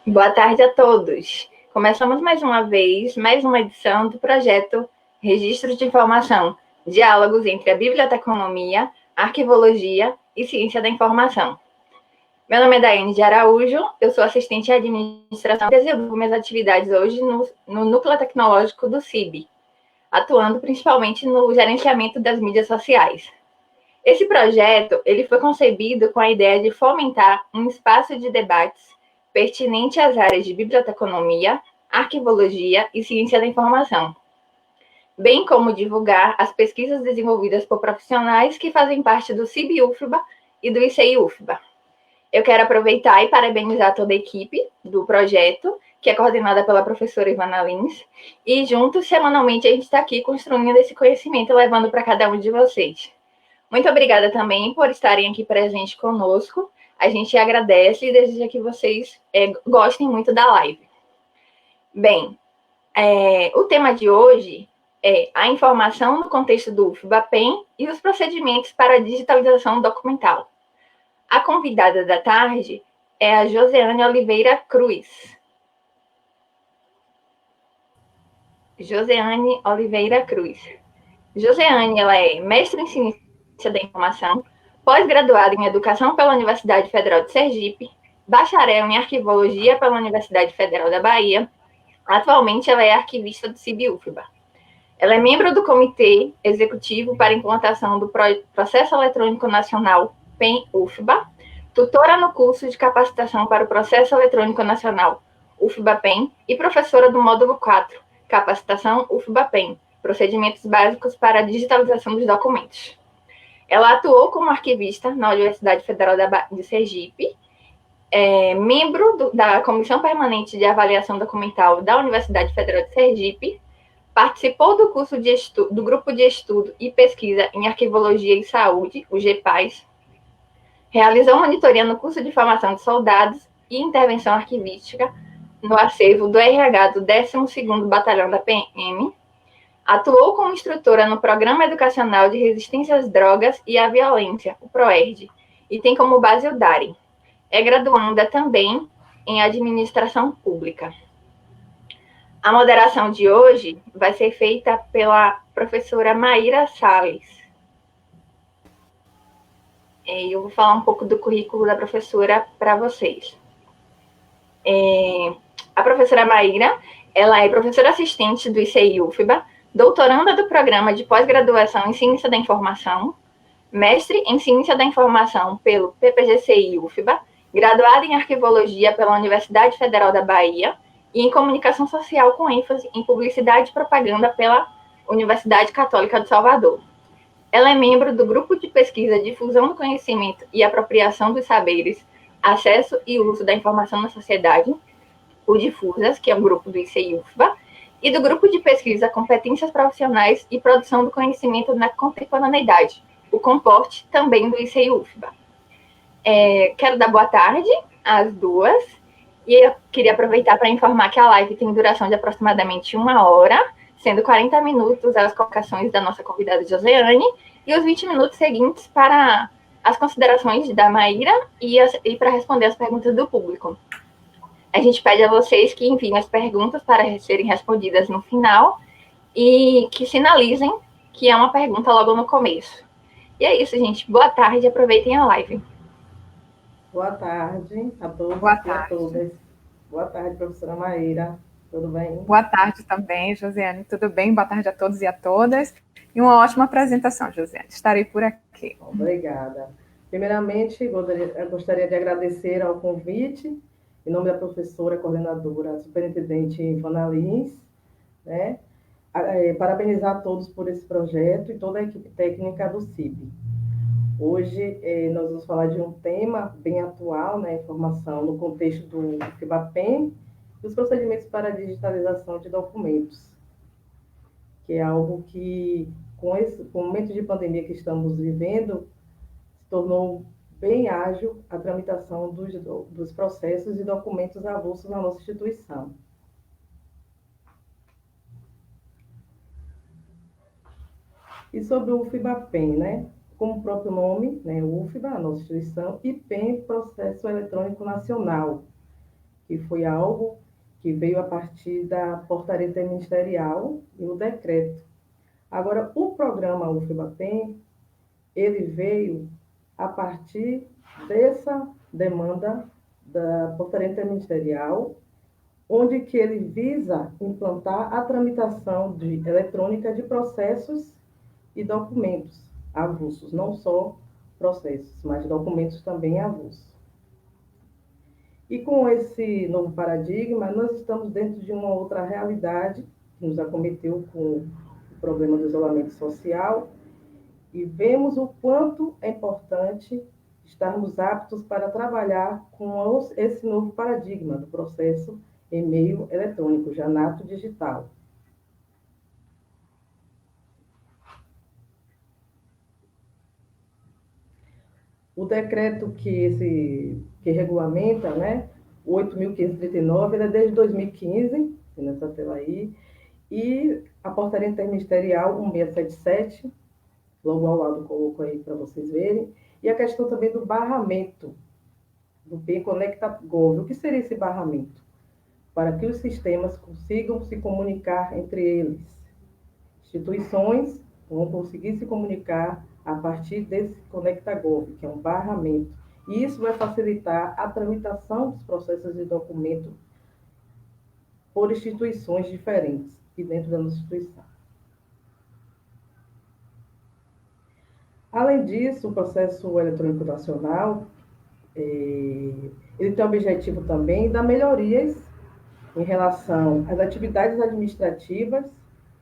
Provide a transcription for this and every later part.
Boa tarde a todos. Começamos mais uma vez, mais uma edição do projeto Registro de Informação, diálogos entre a biblioteconomia, arquivologia e ciência da informação. Meu nome é Daiane de Araújo, eu sou assistente de administração e desenvolvo minhas atividades hoje no Núcleo Tecnológico do CIB, atuando principalmente no gerenciamento das mídias sociais. Esse projeto ele foi concebido com a ideia de fomentar um espaço de debates pertinente às áreas de biblioteconomia, arquivologia e ciência da informação, bem como divulgar as pesquisas desenvolvidas por profissionais que fazem parte do CIB-UFBA e do ICI-UFBA. Eu quero aproveitar e parabenizar toda a equipe do projeto, que é coordenada pela professora Ivana Lins, e juntos, semanalmente, a gente está aqui construindo esse conhecimento e levando para cada um de vocês. Muito obrigada também por estarem aqui presentes conosco. A gente agradece e deseja que vocês gostem muito da live. Bem, o tema de hoje é a informação no contexto do UFBA-PEN e os procedimentos para a digitalização documental. A convidada da tarde é a Joseane Oliveira Cruz. Joseane Oliveira Cruz. Joseane, ela é mestre em ciência da informação, pós-graduada em Educação pela Universidade Federal de Sergipe, bacharel em Arquivologia pela Universidade Federal da Bahia. Atualmente, ela é arquivista do CIB-UFBA. Ela é membro do Comitê Executivo para a Implantação do Processo Eletrônico Nacional PEN-UFBA, tutora no curso de capacitação para o Processo Eletrônico Nacional UFBA-PEN e professora do módulo 4, Capacitação UFBA-PEN, Procedimentos Básicos para a Digitalização dos Documentos. Ela atuou como arquivista na Universidade Federal de Sergipe, membro da Comissão Permanente de Avaliação Documental da Universidade Federal de Sergipe, participou do curso do Grupo de Estudo e Pesquisa em Arquivologia e Saúde, o GEPAS, realizou monitoria no curso de formação de soldados e intervenção arquivística no acervo do RH do 12º Batalhão da PM, atuou como instrutora no Programa Educacional de Resistência às Drogas e à Violência, o PROERD, e tem como base o DARE. É graduanda também em Administração Pública. A moderação de hoje vai ser feita pela professora Maíra Salles. Eu vou falar um pouco do currículo da professora para vocês. A professora Maíra, ela é professora assistente do ICI-UFBA, doutoranda do Programa de Pós-Graduação em Ciência da Informação, mestre em Ciência da Informação pelo PPGCI-UFBA, graduada em Arquivologia pela Universidade Federal da Bahia e em Comunicação Social com ênfase em Publicidade e Propaganda pela Universidade Católica de Salvador. Ela é membro do Grupo de Pesquisa, Difusão do Conhecimento e Apropriação dos Saberes, Acesso e Uso da Informação na Sociedade, o Difusas, que é um grupo do ICI-UFBA, e do Grupo de Pesquisa Competências Profissionais e Produção do Conhecimento na Contemporaneidade, o COMPORT, também do ICI-UFBA. Quero dar boa tarde às duas, e eu queria aproveitar para informar que a live tem duração de aproximadamente 1 hora, sendo 40 minutos as colocações da nossa convidada Joseane, e os 20 minutos seguintes para as considerações da Maíra e para responder as perguntas do público. A gente pede a vocês que enviem as perguntas para serem respondidas no final e que sinalizem que é uma pergunta logo no começo. E é isso, gente. Boa tarde, aproveitem a live. Boa tarde a todos Boa e a tarde. todas. Boa tarde, professora Maíra. Tudo bem? Boa tarde também, Josiane. Tudo bem? Boa tarde a todos e a todas. E uma ótima apresentação, Josiane. Estarei por aqui. Obrigada. Primeiramente, eu gostaria de agradecer ao convite, em nome da professora, coordenadora, superintendente Ivana Lins, né? Parabenizar a todos por esse projeto e toda a equipe técnica do CIB. Hoje, nós vamos falar de um tema bem atual, né? Informação no contexto do FIBAPEN e os procedimentos para a digitalização de documentos, que é algo que, com o momento de pandemia que estamos vivendo, se tornou bem ágil a tramitação dos processos e documentos avulsos na nossa instituição. E sobre o UFBA-PEN, né? Como o próprio nome, né? O UFBA, a nossa instituição, e PEN, Processo Eletrônico Nacional, e foi algo que veio a partir da portaria interministerial e o decreto. Agora, o programa UFBAPEN, ele veio a partir dessa demanda da portaria interministerial, onde que ele visa implantar a tramitação eletrônica de processos e documentos avulsos, não só processos, mas documentos também avulsos. E com esse novo paradigma, nós estamos dentro de uma outra realidade que nos acometeu com o problema do isolamento social e vemos o quanto é importante estarmos aptos para trabalhar com esse novo paradigma do processo em meio eletrônico, Janato digital. O decreto que regulamenta, né, o 8.539, ele é desde 2015, nessa tela aí, e a portaria interministerial 1677, logo ao lado coloco aí para vocês verem, e a questão também do barramento do PEN Conecta Gov. O que seria esse barramento? Para que os sistemas consigam se comunicar entre eles. Instituições vão conseguir se comunicar a partir desse Conecta Gov, que é um barramento. E isso vai facilitar a tramitação dos processos de documento por instituições diferentes e dentro da nossa instituição. Além disso, o processo eletrônico nacional, ele tem o objetivo também da melhorias em relação às atividades administrativas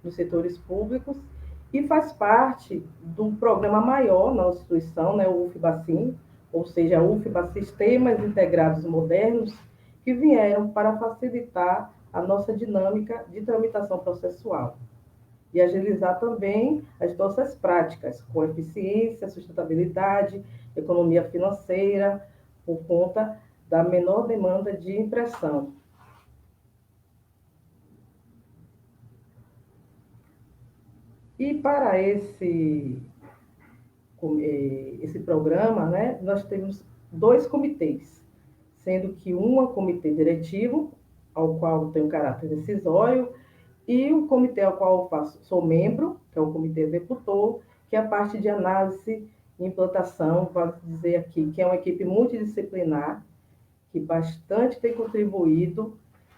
dos setores públicos e faz parte do programa maior na nossa instituição, né, o UFBACIM, ou seja, a UFBA Sistemas Integrados Modernos, que vieram para facilitar a nossa dinâmica de tramitação processual e agilizar também as nossas práticas, com eficiência, sustentabilidade, economia financeira, por conta da menor demanda de impressão. E para esse programa, né, nós temos 2 comitês, sendo que um é o comitê diretivo, ao qual tem um caráter decisório, e o comitê ao qual eu sou membro, que é o comitê executor, que é a parte de análise e implantação, vale dizer aqui, que é uma equipe multidisciplinar, que bastante tem contribuído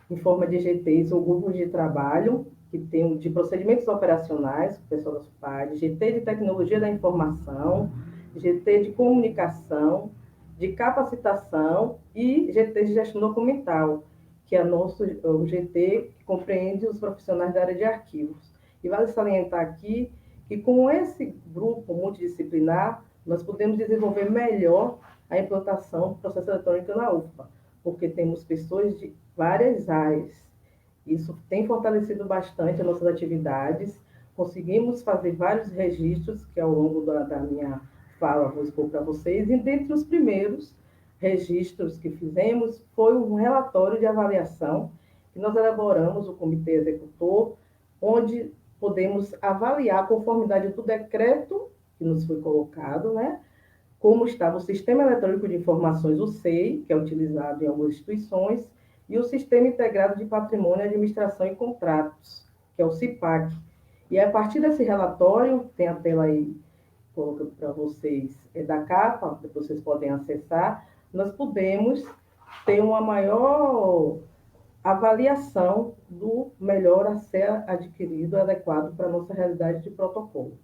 em forma de GTs ou grupos de trabalho, que tem de procedimentos operacionais, o pessoal da SUPAD, GT de tecnologia da informação, GT de comunicação, de capacitação e GT de gestão documental, que é o GT que compreende os profissionais da área de arquivos. E vale salientar aqui que com esse grupo multidisciplinar, nós podemos desenvolver melhor a implantação do processo eletrônico na UFBA, porque temos pessoas de várias áreas. Isso tem fortalecido bastante as nossas atividades. Conseguimos fazer vários registros, que ao longo da minha fala vou expor para vocês, e dentre os primeiros registros que fizemos foi um relatório de avaliação que nós elaboramos, o comitê executor, onde podemos avaliar a conformidade do decreto que nos foi colocado, né? Como estava o Sistema Eletrônico de Informações, o SEI, que é utilizado em algumas instituições, e o Sistema Integrado de Patrimônio, Administração e Contratos, que é o CIPAC. E a partir desse relatório, tem a tela aí, colocando para vocês, da capa, depois vocês podem acessar, nós podemos ter uma maior avaliação do melhor a ser adquirido, adequado para a nossa realidade de protocolo.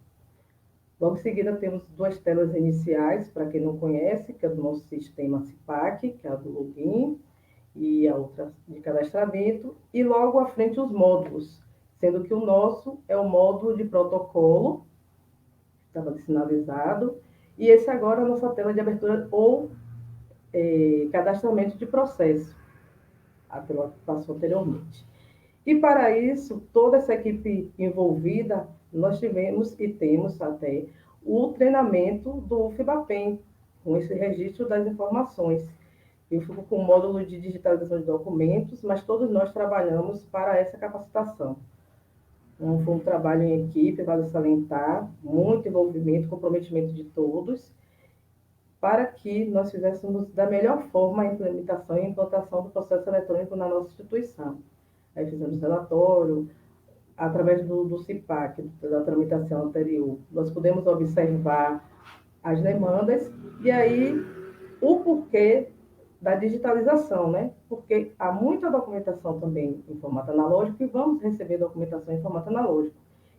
Logo em seguida, temos 2 telas iniciais, para quem não conhece, que é do nosso sistema CIPAC, que é a do login, e a outra de cadastramento, e logo à frente os módulos, sendo que o nosso é o módulo de protocolo, que estava sinalizado, e esse agora é a nossa tela de abertura ou cadastramento de processo, a tela que passou anteriormente. E para isso, toda essa equipe envolvida, nós tivemos e temos até o treinamento do UFBAPEN, com esse registro das informações. Eu fico com o módulo de digitalização de documentos, mas todos nós trabalhamos para essa capacitação. Então, foi um trabalho em equipe, vale salientar, muito envolvimento, comprometimento de todos. para que nós fizéssemos da melhor forma a implementação e implantação do processo eletrônico na nossa instituição. Aí fizemos relatório, através do CIPAC, da tramitação anterior, nós podemos observar as demandas e aí o porquê da digitalização, né? Porque há muita documentação também em formato analógico e vamos receber documentação em formato analógico.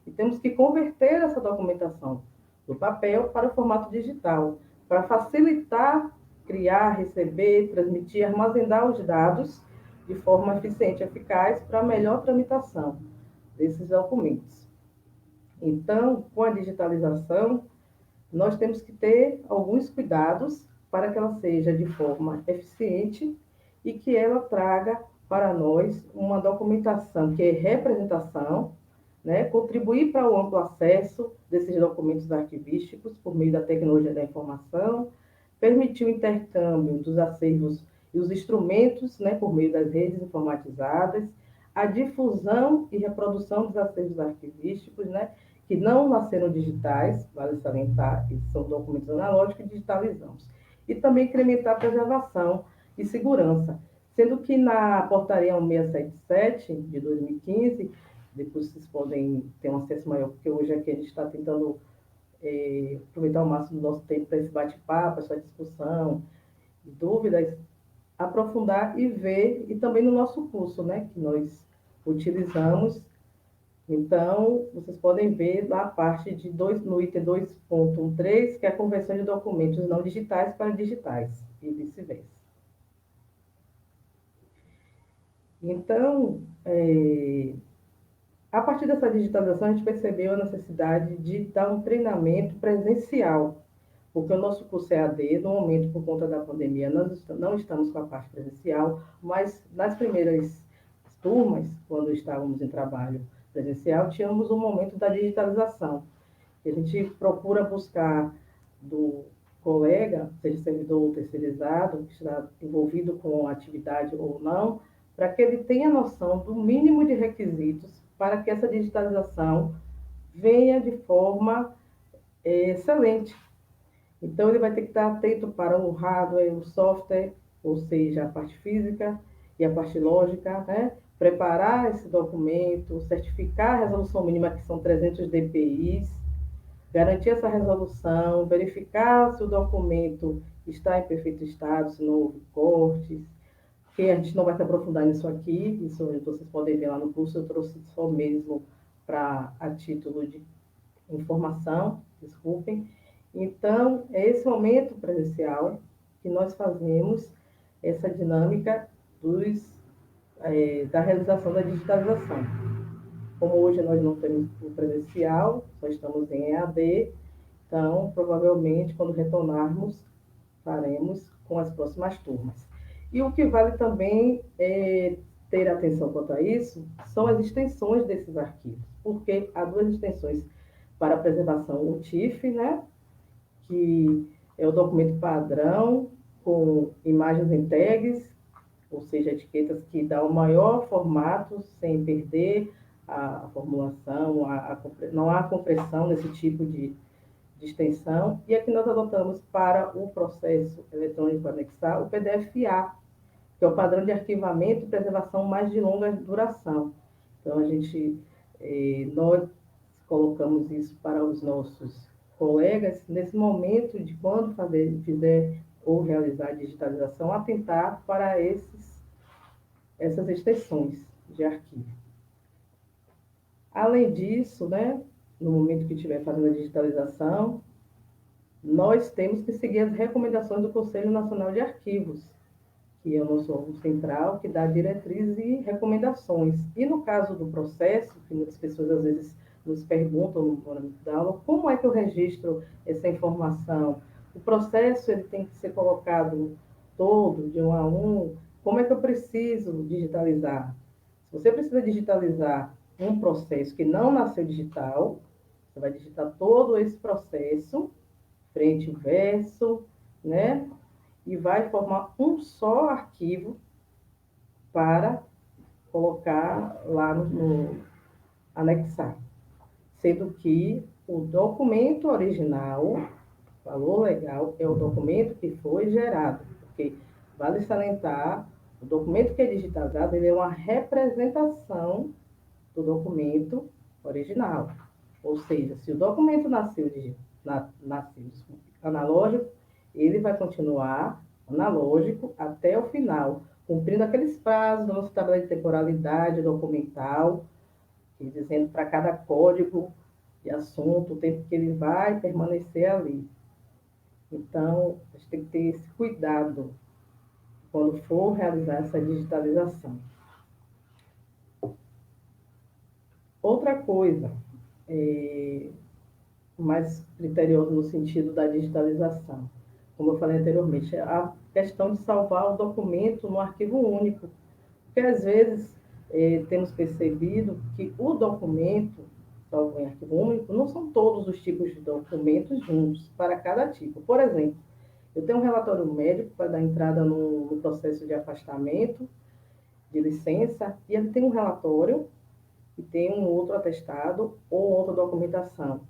E temos que converter essa documentação do papel para o formato digital, para facilitar criar, receber, transmitir, armazenar os dados de forma eficiente e eficaz para a melhor tramitação desses documentos. Então, com a digitalização, nós temos que ter alguns cuidados para que ela seja de forma eficiente e que ela traga para nós uma documentação que é representação, né, contribuir para o amplo acesso desses documentos arquivísticos por meio da tecnologia da informação, permitir o intercâmbio dos acervos e os instrumentos, né, por meio das redes informatizadas, a difusão e reprodução dos acervos arquivísticos, né, que não nasceram digitais, vale salientar, que são documentos analógicos e digitalizamos. E também incrementar a preservação e segurança, sendo que na portaria 1677 de 2015, depois vocês podem ter um acesso maior, porque hoje aqui a gente está tentando aproveitar o máximo do nosso tempo para esse bate-papo, essa discussão, dúvidas, aprofundar e ver, e também no nosso curso, né, que nós utilizamos. Então, vocês podem ver lá a parte de no item 2.13, que é a conversão de documentos não digitais para digitais, e vice-versa. Então, a partir dessa digitalização, a gente percebeu a necessidade de dar um treinamento presencial, porque o nosso curso é AD, no momento, por conta da pandemia, nós não estamos com a parte presencial, mas nas primeiras turmas, quando estávamos em trabalho presencial, tínhamos um momento da digitalização. A gente procura buscar do colega, seja servidor ou terceirizado, que está envolvido com a atividade ou não, para que ele tenha noção do mínimo de requisitos para que essa digitalização venha de forma excelente. Então, ele vai ter que estar atento para o hardware, o software, ou seja, a parte física e a parte lógica, né? Preparar esse documento, certificar a resolução mínima, que são 300 dpi, garantir essa resolução, verificar se o documento está em perfeito estado, se não houve cortes, que a gente não vai se aprofundar nisso aqui, isso vocês podem ver lá no curso, eu trouxe só mesmo a título de informação, desculpem. Então, é esse momento presencial que nós fazemos essa dinâmica da realização da digitalização. Como hoje nós não temos o presencial, só estamos em EAD, então, provavelmente, quando retornarmos, faremos com as próximas turmas. E o que vale também ter atenção quanto a isso são as extensões desses arquivos, porque há duas extensões para a preservação, o TIFF, né, que é o documento padrão com imagens em tags, ou seja, etiquetas que dão o maior formato sem perder a formulação, não há compressão nesse tipo de extensão. E aqui nós adotamos para o processo eletrônico anexar o PDF-A, que é o padrão de arquivamento e preservação mais de longa duração. Então, nós colocamos isso para os nossos colegas, nesse momento de quando fizer ou realizar a digitalização, atentar para essas extensões de arquivo. Além disso, né, no momento que estiver fazendo a digitalização, nós temos que seguir as recomendações do Conselho Nacional de Arquivos, que é o nosso órgão central, que dá diretrizes e recomendações. E no caso do processo, que muitas pessoas às vezes nos perguntam no momento da aula, como é que eu registro essa informação? O processo ele tem que ser colocado todo, de um a um. Como é que eu preciso digitalizar? Se você precisa digitalizar um processo que não nasceu digital, você vai digitar todo esse processo, frente e verso, né? E vai formar um só arquivo para colocar lá no anexar. Sendo que o documento original Valor legal é o documento que foi gerado, porque vale salientar, o documento que é digitalizado, ele é uma representação do documento original. Ou seja, se o documento nasceu analógico, ele vai continuar analógico até o final, cumprindo aqueles prazos da nossa tabela de temporalidade documental, e dizendo para cada código de assunto o tempo que ele vai permanecer ali. Então, a gente tem que ter esse cuidado quando for realizar essa digitalização. Outra coisa, mais criteriosa no sentido da digitalização, como eu falei anteriormente, é a questão de salvar o documento no arquivo único. Porque, às vezes, temos percebido que o documento, salvo em arquivo único, não são todos os tipos de documentos juntos, para cada tipo. Por exemplo, eu tenho um relatório médico para dar entrada no processo de afastamento, de licença, e ele tem um relatório e tem um outro atestado ou outra documentação.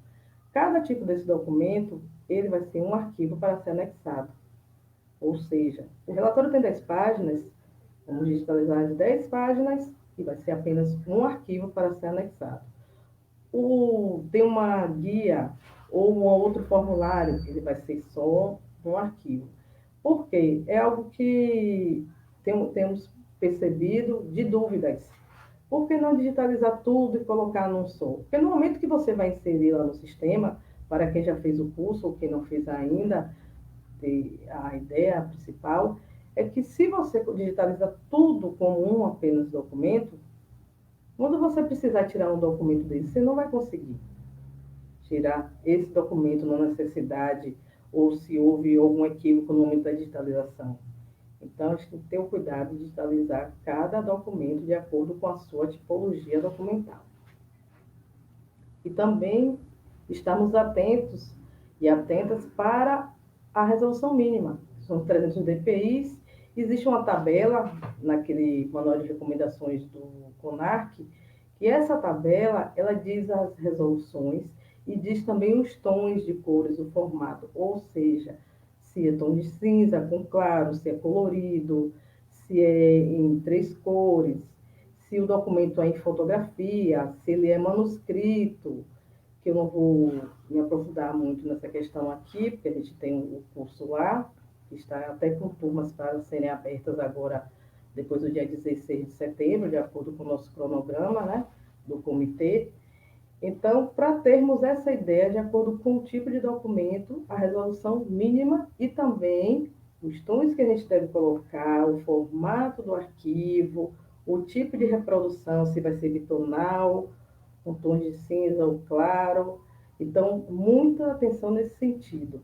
Cada tipo desse documento, ele vai ser um arquivo para ser anexado. Ou seja, o relatório tem 10 páginas, vamos digitalizar de 10 páginas e vai ser apenas um arquivo para ser anexado. Tem uma guia ou um outro formulário, ele vai ser só um arquivo. Por quê? É algo que temos percebido de dúvidas. Por que não digitalizar tudo e colocar num só? Porque no momento que você vai inserir lá no sistema, para quem já fez o curso ou quem não fez ainda, a ideia principal é que se você digitaliza tudo como um apenas documento, quando você precisar tirar um documento desse, você não vai conseguir tirar esse documento na necessidade ou se houve algum equívoco no momento da digitalização. Então, a gente tem que ter o cuidado de digitalizar cada documento de acordo com a sua tipologia documental. E também estamos atentos e atentas para a resolução mínima. São 300 dpi. Existe uma tabela naquele manual de recomendações do CONARC, que essa tabela, ela diz as resoluções e diz também os tons de cores, o formato, ou seja, se é tom de cinza com claro, se é colorido, se é em 3 cores, se o documento é em fotografia, se ele é manuscrito, que eu não vou me aprofundar muito nessa questão aqui, porque a gente tem o curso lá, que está até com turmas para serem abertas agora, depois do dia 16 de setembro, de acordo com o nosso cronograma, né, do comitê. Então, para termos essa ideia, de acordo com o tipo de documento, a resolução mínima e também os tons que a gente deve colocar, o formato do arquivo, o tipo de reprodução, se vai ser bitonal, com tons de cinza ou claro. Então, muita atenção nesse sentido.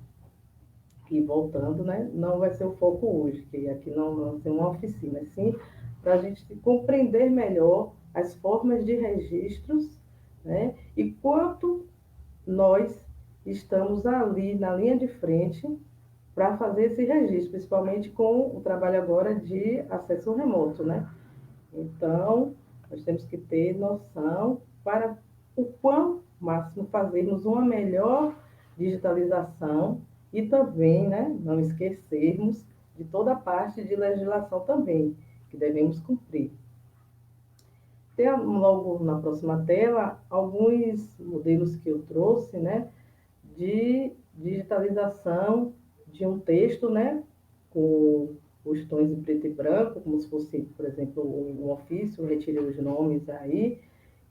E voltando, né, não vai ser o foco hoje, que aqui não vai ser uma oficina, sim, para a gente compreender melhor as formas de registros, né, e quanto nós estamos ali na linha de frente para fazer esse registro, principalmente com o trabalho agora de acesso remoto, né? Então, nós temos que ter noção para o quão máximo fazermos uma melhor digitalização e também, né, não esquecermos de toda a parte de legislação também, que devemos cumprir. Tem logo na próxima tela alguns modelos que eu trouxe, né, de digitalização de um texto, né, com os tons em preto e branco, como se fosse, por exemplo, um ofício, retirei os nomes aí.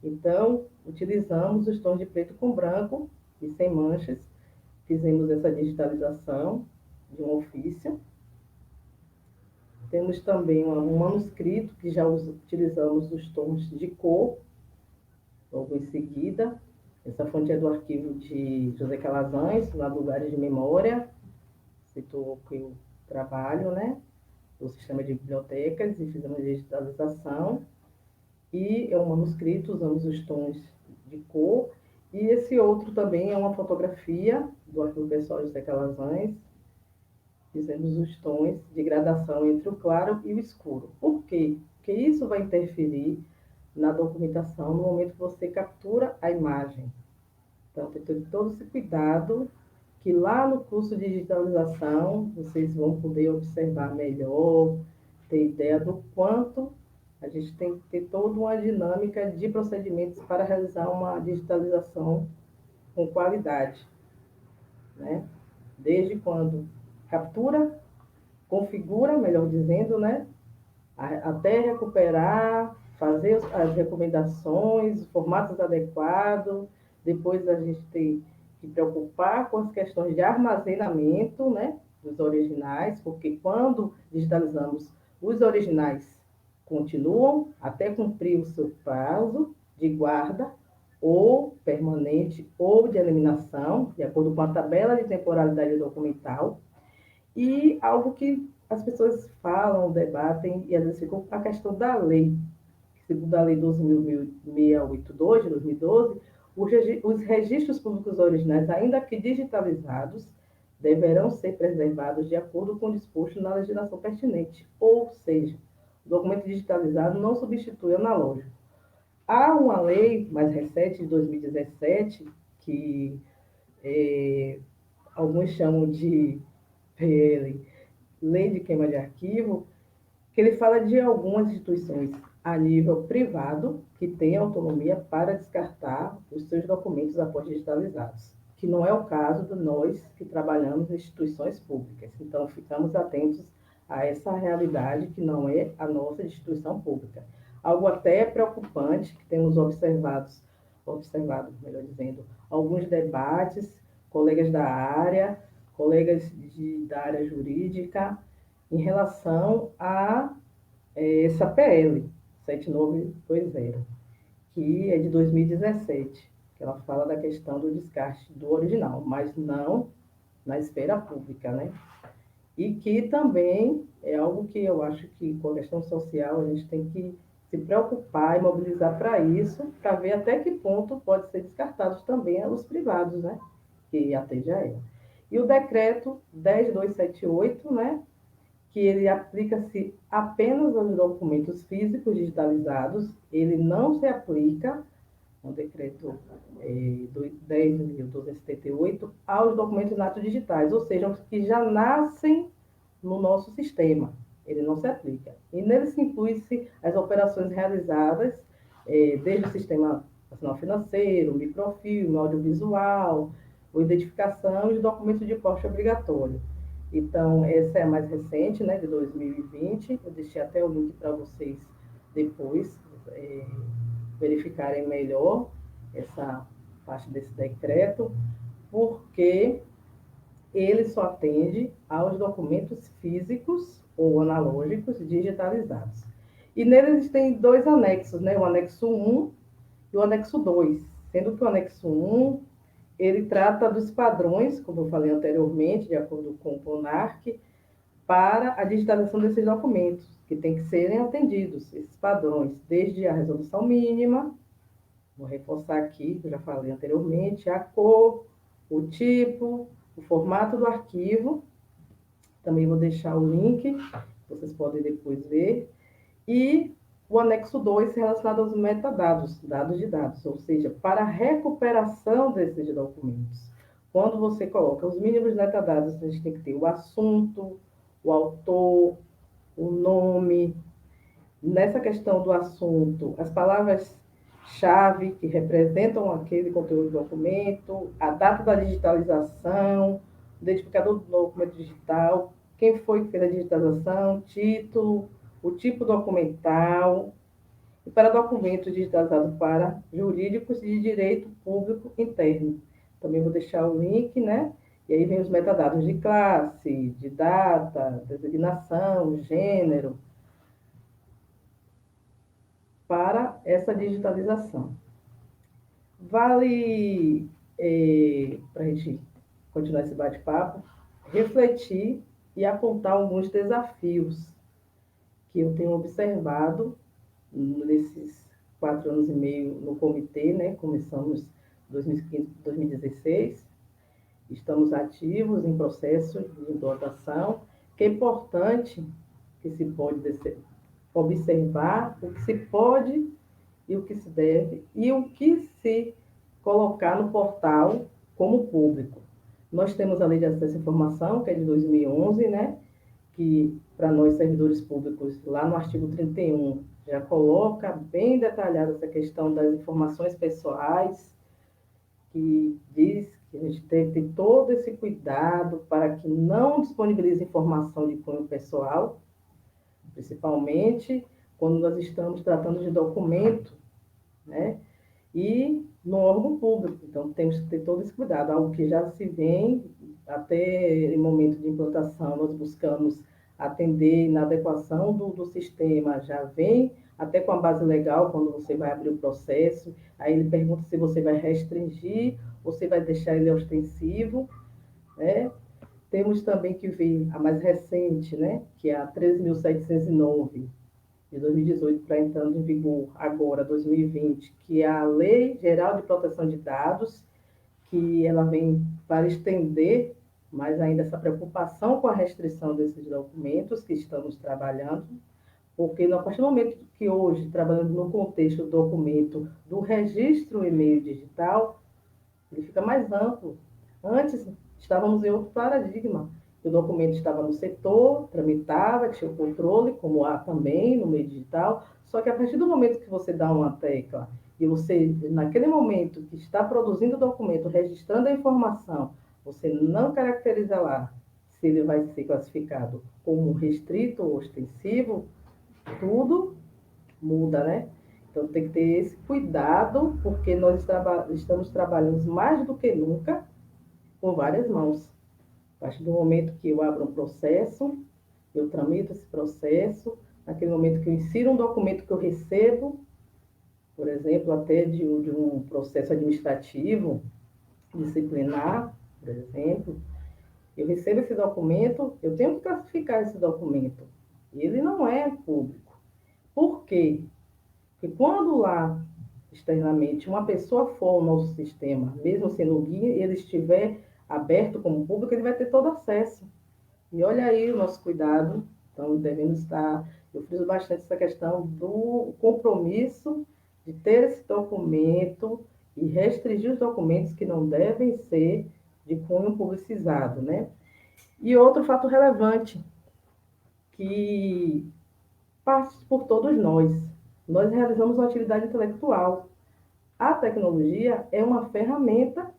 Então, utilizamos os tons de preto com branco e sem manchas, fizemos essa digitalização de um ofício. Temos também um manuscrito, que já utilizamos os tons de cor, logo em seguida. Essa fonte é do arquivo de José Calazans, lá do Lugares de Memória, citou que eu trabalho, né, do sistema de bibliotecas, e fizemos a digitalização. E é um manuscrito, usamos os tons de cor. E esse outro também é uma fotografia do arquivo pessoal de José Calazans. Fizemos os tons de gradação entre o claro e o escuro. Por quê? Porque isso vai interferir na documentação no momento que você captura a imagem. Então, tem todo esse cuidado que lá no curso de digitalização vocês vão poder observar melhor, ter ideia do quanto a gente tem que ter toda uma dinâmica de procedimentos para realizar uma digitalização com qualidade, né? Desde quando captura, configura, melhor dizendo, né? Até recuperar, fazer as recomendações, formatos adequados, depois a gente tem que preocupar com as questões de armazenamento, né, dos originais, porque quando digitalizamos os originais continuam até cumprir o seu prazo de guarda ou permanente ou de eliminação, de acordo com a tabela de temporalidade documental, e algo que as pessoas falam, debatem, e às vezes ficam a questão da lei. Segundo a Lei 12.682, de 2012, os registros públicos originais, ainda que digitalizados, deverão ser preservados de acordo com o disposto na legislação pertinente. Ou seja, o documento digitalizado não substitui o analógico. Há uma lei mais recente, de 2017, que alguns chamam de PL, Lei de Queima de Arquivo, que ele fala de algumas instituições a nível privado que têm autonomia para descartar os seus documentos após digitalizados, que não é o caso de nós que trabalhamos em instituições públicas. Então, ficamos atentos a essa realidade que não é a nossa instituição pública. Algo até preocupante que temos observado, melhor dizendo, alguns debates, colegas da área, colegas da área jurídica, em relação a essa PL 7920, que é de 2017, que ela fala da questão do descarte do original, mas não na esfera pública, né? E que também é algo que eu acho que, com a questão social, a gente tem que se preocupar e mobilizar para isso, para ver até que ponto pode ser descartados também os privados, né? Que atende a ela. E o decreto 10.278, né? Que ele aplica-se apenas aos documentos físicos digitalizados, ele não se aplica, no decreto 10.278, aos documentos natos digitais, ou seja, os que já nascem no nosso sistema, ele não se aplica. E nele se inclui-se as operações realizadas desde o Sistema Nacional Financeiro, microfilme, audiovisual, ou identificação de documentos de porte obrigatório. Então, essa é a mais recente, né, de 2020. Eu deixei até o link para vocês depois verificarem melhor essa parte desse decreto, porque ele só atende aos documentos físicos ou analógicos digitalizados. E nele existem dois anexos, né, o anexo 1 e o anexo 2, sendo que o anexo 1 ele trata dos padrões, como eu falei anteriormente, de acordo com o CONARC, para a digitalização desses documentos, que tem que serem atendidos, esses padrões, desde a resolução mínima, vou reforçar aqui, que eu já falei anteriormente, a cor, o tipo, o formato do arquivo, também vou deixar o link, vocês podem depois ver, e o anexo 2 relacionado aos metadados, dados de dados, ou seja, para a recuperação desses documentos. Quando você coloca os mínimos metadados, a gente tem que ter o assunto, o autor, o nome. Nessa questão do assunto, as palavras-chave que representam aquele conteúdo do documento, a data da digitalização, o identificador do documento digital, quem foi que fez a digitalização, título, o tipo documental, e para documentos digitalizados para jurídicos e de direito público interno. Também vou deixar o link, né? E aí vem os metadados de classe, de data, designação, gênero, para essa digitalização. Vale, para a gente continuar esse bate-papo, refletir e apontar alguns desafios que eu tenho observado nesses 4 anos e meio no comitê, né? Começamos em 2015, 2016, estamos ativos em processo de implantação, que é importante que se pode observar o que se pode e o que se deve, e o que se colocar no portal como público. Nós temos a Lei de Acesso à Informação, que é de 2011, né? Que, para nós, servidores públicos, lá no artigo 31, já coloca bem detalhada essa questão das informações pessoais, que diz que a gente tem que ter todo esse cuidado para que não disponibilize informação de cunho pessoal, principalmente quando nós estamos tratando de documento, né? E no órgão público. Então, temos que ter todo esse cuidado, algo que já se vem até em momento de implantação, nós buscamos atender na adequação do sistema, já vem até com a base legal, quando você vai abrir o processo, aí ele pergunta se você vai restringir ou se vai deixar ele ostensivo, né? Temos também que ver a mais recente, né, que é a 13.709, de 2018 para entrando em vigor agora, 2020, que é a Lei Geral de Proteção de Dados, que ela vem para estender mais ainda essa preocupação com a restrição desses documentos que estamos trabalhando, porque a partir do momento que hoje, trabalhando no contexto do documento do registro e-mail digital, ele fica mais amplo. Antes, estávamos em outro paradigma. O documento estava no setor, tramitava, tinha o controle, como há também no meio digital, só que a partir do momento que você dá uma tecla e você, naquele momento que está produzindo o documento, registrando a informação, você não caracteriza lá se ele vai ser classificado como restrito ou ostensivo, tudo muda, né? Então tem que ter esse cuidado, porque nós estamos trabalhando mais do que nunca com várias mãos. A partir do momento que eu abro um processo, eu tramito esse processo, naquele momento que eu insiro um documento que eu recebo, por exemplo, até de um processo administrativo, disciplinar, por exemplo, eu recebo esse documento, eu tenho que classificar esse documento. Ele não é público. Por quê? Porque quando lá, externamente, uma pessoa for ao nosso sistema, mesmo sendo guia, e ele estiver aberto como público, ele vai ter todo acesso. E olha aí o nosso cuidado. Então, devemos estar... Eu friso bastante essa questão do compromisso de ter esse documento e restringir os documentos que não devem ser de cunho publicizado, né? E outro fato relevante, que parte por todos nós. Nós realizamos uma atividade intelectual. A tecnologia é uma ferramenta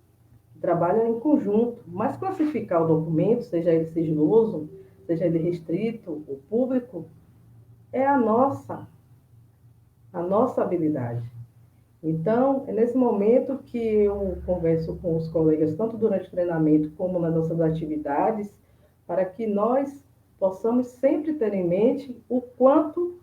que trabalha em conjunto, mas classificar o documento, seja ele sigiloso, seja ele restrito ou público, é a nossa habilidade. Então, é nesse momento que eu converso com os colegas, tanto durante o treinamento como nas nossas atividades, para que nós possamos sempre ter em mente o quanto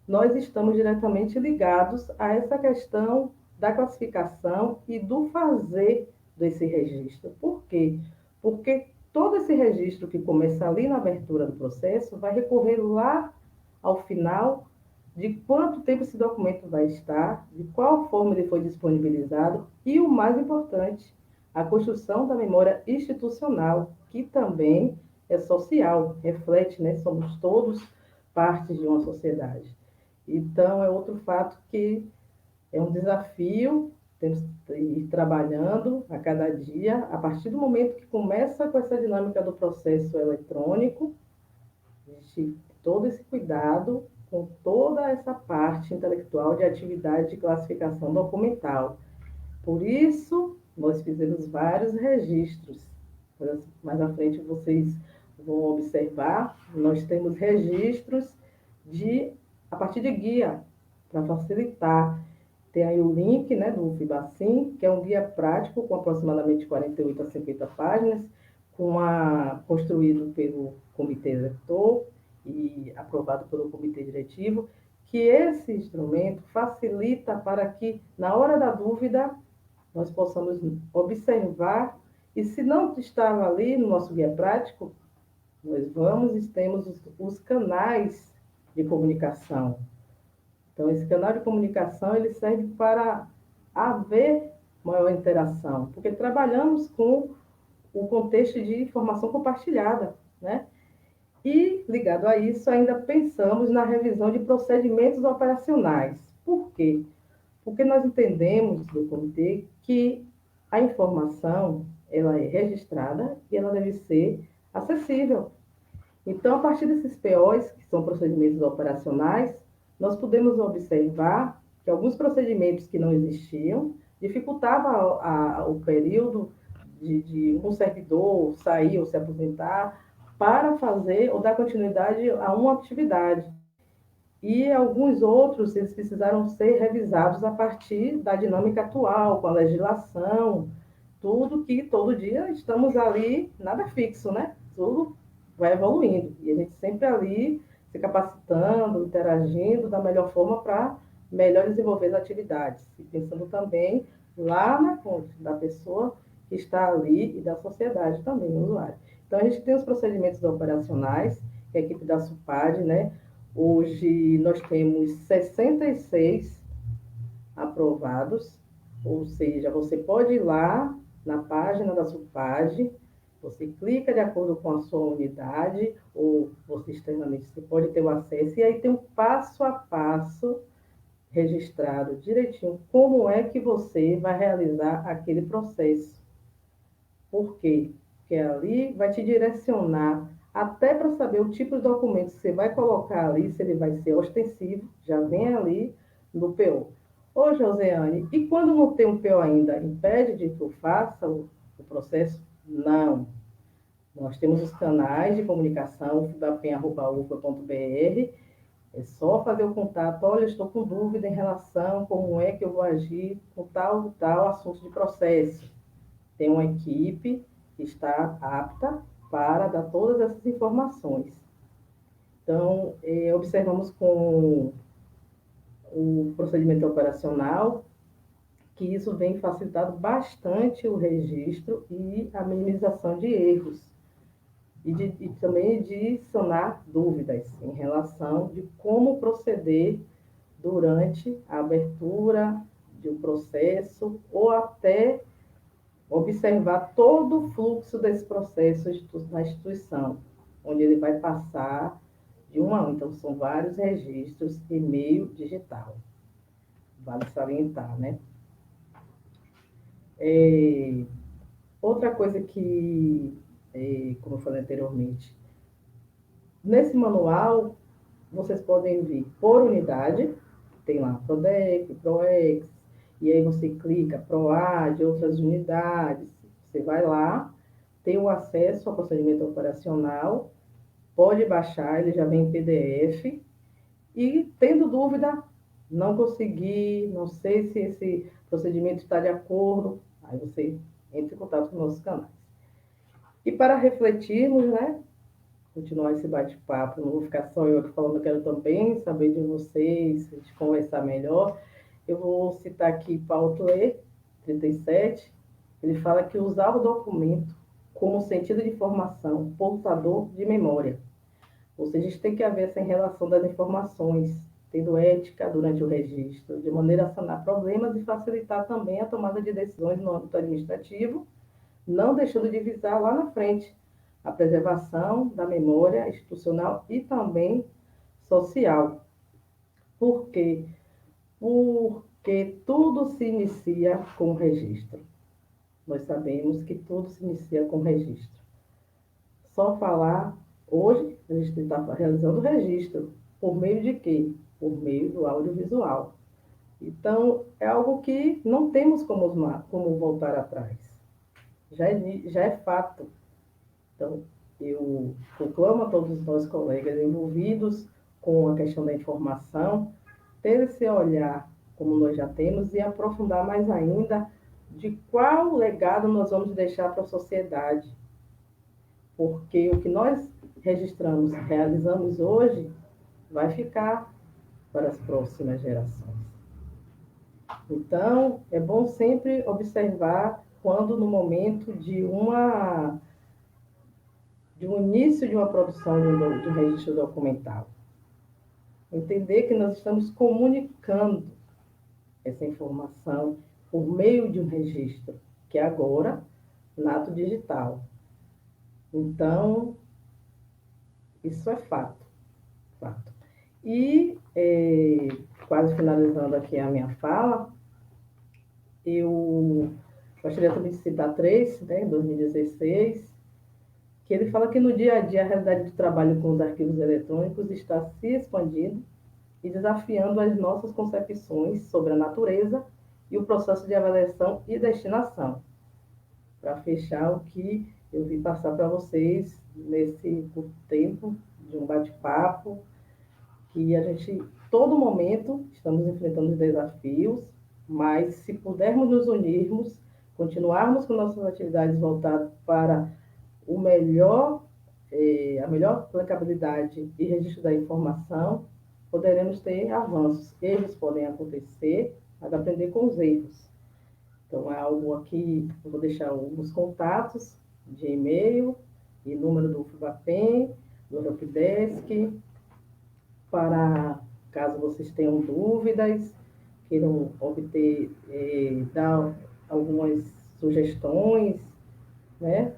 nós estamos diretamente ligados a essa questão da classificação e do fazer desse registro. Por quê? Porque todo esse registro que começa ali na abertura do processo vai recorrer lá ao final de quanto tempo esse documento vai estar, de qual forma ele foi disponibilizado e, o mais importante, a construção da memória institucional, que também é social, reflete, né? Somos todos partes de uma sociedade. Então, é outro fato que é um desafio, temos que ir trabalhando a cada dia, a partir do momento que começa com essa dinâmica do processo eletrônico, a gente todo esse cuidado com toda essa parte intelectual de atividade de classificação documental. Por isso, nós fizemos vários registros. Mais à frente vocês vão observar, nós temos registros a partir de guia, para facilitar. Tem aí o link, né, do FIBACIM, que é um guia prático com aproximadamente 48 a 50 páginas, construído pelo comitê diretor e aprovado pelo comitê diretivo, que esse instrumento facilita para que, na hora da dúvida, nós possamos observar, e se não estava ali no nosso guia prático, nós vamos e temos os canais de comunicação. Então, esse canal de comunicação ele serve para haver maior interação, porque trabalhamos com o contexto de informação compartilhada, né? E, ligado a isso, ainda pensamos na revisão de procedimentos operacionais. Por quê? Porque nós entendemos do comitê que a informação ela é registrada e ela deve ser acessível. Então, a partir desses POs, que são procedimentos operacionais, nós podemos observar que alguns procedimentos que não existiam dificultavam o período de um servidor sair ou se aposentar para fazer ou dar continuidade a uma atividade. E alguns outros, eles precisaram ser revisados a partir da dinâmica atual, com a legislação, tudo que todo dia estamos ali, nada fixo, né? Tudo vai evoluindo. E a gente sempre ali se capacitando, interagindo da melhor forma para melhor desenvolver as atividades. E pensando também lá na fonte da pessoa que está ali e da sociedade também, no usuário. Então, a gente tem os procedimentos operacionais, que é a equipe da SUPAD, né? Hoje nós temos 66 aprovados, ou seja, você pode ir lá na página da SUPAD, você clica de acordo com a sua unidade, ou você externamente, você pode ter o acesso, e aí tem um passo a passo registrado direitinho como é que você vai realizar aquele processo. Por quê? Porque ali vai te direcionar até para saber o tipo de documento que você vai colocar ali, se ele vai ser ostensivo, já vem ali no PO. Ô, Josiane, e quando não tem um PO ainda, impede de que eu faça o processo? Não. Nós temos os canais de comunicação, fubapem.ufa.br, é só fazer o contato, olha, estou com dúvida em relação a como é que eu vou agir com tal e tal assunto de processo. Tem uma equipe que está apta para dar todas essas informações. Então, observamos com o procedimento operacional que isso vem facilitando bastante o registro e a minimização de erros. E também de sanar dúvidas em relação de como proceder durante a abertura de um processo ou até observar todo o fluxo desse processo na instituição, onde ele vai passar de um a um. Então, são vários registros e meio digital. Vale salientar, né? Outra coisa que, como eu falei anteriormente, nesse manual, vocês podem ver por unidade, tem lá PRODEC, PROEX, e aí você clica PROAD, outras unidades, você vai lá, tem o acesso ao procedimento operacional, pode baixar, ele já vem em PDF, e tendo dúvida, não consegui, não sei se esse procedimento está de acordo, aí você entra em contato com os nossos canais. E para refletirmos, né, continuar esse bate-papo, não vou ficar só eu aqui falando, eu quero também saber de vocês, a gente conversar melhor. Eu vou citar aqui Paulo Toé, 37, ele fala que usar o documento como sentido de informação, portador de memória. Ou seja, a gente tem que haver essa relação das informações, tendo ética durante o registro, de maneira a sanar problemas e facilitar também a tomada de decisões no âmbito administrativo, não deixando de visar lá na frente a preservação da memória institucional e também social. Por quê? Porque tudo se inicia com o registro. Nós sabemos que tudo se inicia com o registro. Só falar, hoje, a gente está realizando o registro. Por meio de quê? Por meio do audiovisual. Então, é algo que não temos como voltar atrás. Já é fato. Então, eu proclamo a todos nós colegas envolvidos com a questão da informação, ter esse olhar, como nós já temos, e aprofundar mais ainda de qual legado nós vamos deixar para a sociedade. Porque o que nós registramos, realizamos hoje, vai ficar para as próximas gerações. Então, é bom sempre observar quando no momento de um início de uma produção de um registro documental. Entender que nós estamos comunicando essa informação por meio de um registro, que é agora nato digital. Então, isso é fato. Fato. E, quase finalizando aqui a minha fala, eu Gostaria também de citar três, né, em 2016, que ele fala que no dia a dia a realidade do trabalho com os arquivos eletrônicos está se expandindo e desafiando as nossas concepções sobre a natureza e o processo de avaliação e destinação. Para fechar o que eu vim passar para vocês nesse curto tempo de um bate-papo, que a gente, todo momento, estamos enfrentando desafios, mas se pudermos nos unirmos, continuarmos com nossas atividades voltadas para o melhor, a melhor aplicabilidade e registro da informação, poderemos ter avanços. Erros podem acontecer, mas aprender com os erros. Então, é algo aqui, eu vou deixar alguns contatos de e-mail e número do FIBAPEM, do Helpdesk, para caso vocês tenham dúvidas, queiram obter, dar algumas sugestões, né?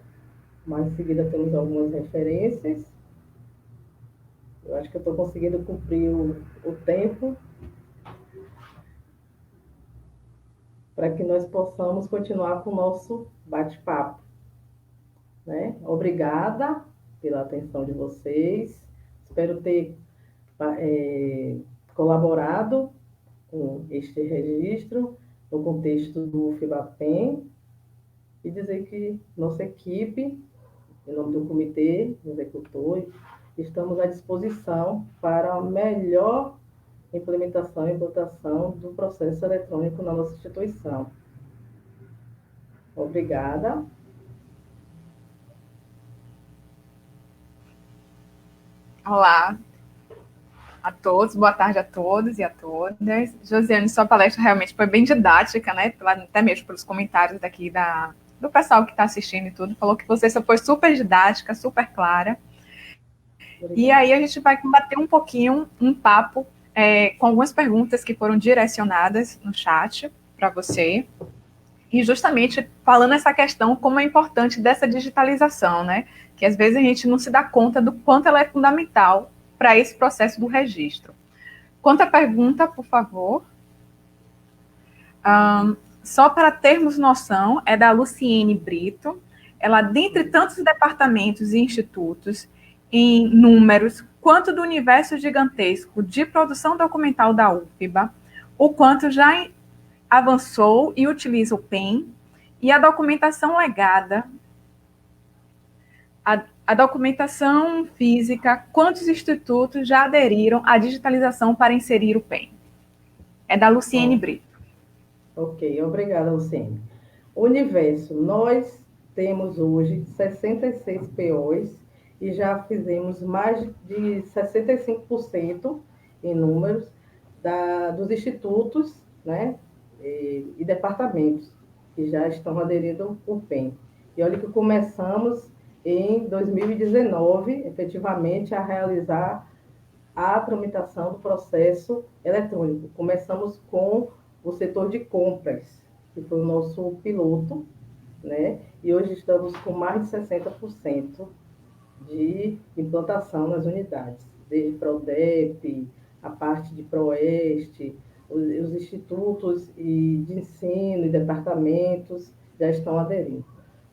Mas em seguida temos algumas referências. Eu acho que eu estou conseguindo cumprir o tempo para que nós possamos continuar com o nosso bate-papo, né? Obrigada pela atenção de vocês. Espero ter colaborado com este registro no contexto do FIBAPEM e dizer que nossa equipe, em nome do comitê executor, estamos à disposição para a melhor implementação e implantação do processo eletrônico na nossa instituição. Obrigada. Olá a todos, boa tarde a todos e a todas. Josiane, sua palestra realmente foi bem didática, né? Até mesmo pelos comentários daqui do pessoal que está assistindo e tudo, falou que você só foi super didática, super clara. Obrigada. E aí a gente vai bater um pouquinho, um papo, com algumas perguntas que foram direcionadas no chat para você. E justamente falando essa questão, como é importante dessa digitalização, né? Que às vezes a gente não se dá conta do quanto ela é fundamental para esse processo do registro. Quanto à pergunta, por favor. Só para termos noção, é da Luciene Brito. Ela, dentre tantos departamentos e institutos, em números, quanto do universo gigantesco de produção documental da UFBA, o quanto já avançou e utiliza o PEN, e a documentação legada, a documentação física, quantos institutos já aderiram à digitalização para inserir o PEN? É da Luciene Brito. Ok, obrigada, Luciene. Universo, nós temos hoje 66 POs e já fizemos mais de 65% em números dos institutos, né, e departamentos que já estão aderindo ao PEN. E olha que começamos em 2019, efetivamente, a realizar a tramitação do processo eletrônico. Começamos com o setor de compras, que foi o nosso piloto, né? E hoje estamos com mais de 60% de implantação nas unidades, desde PRODEP, a parte de PROESTE, os institutos de ensino e departamentos já estão aderindo.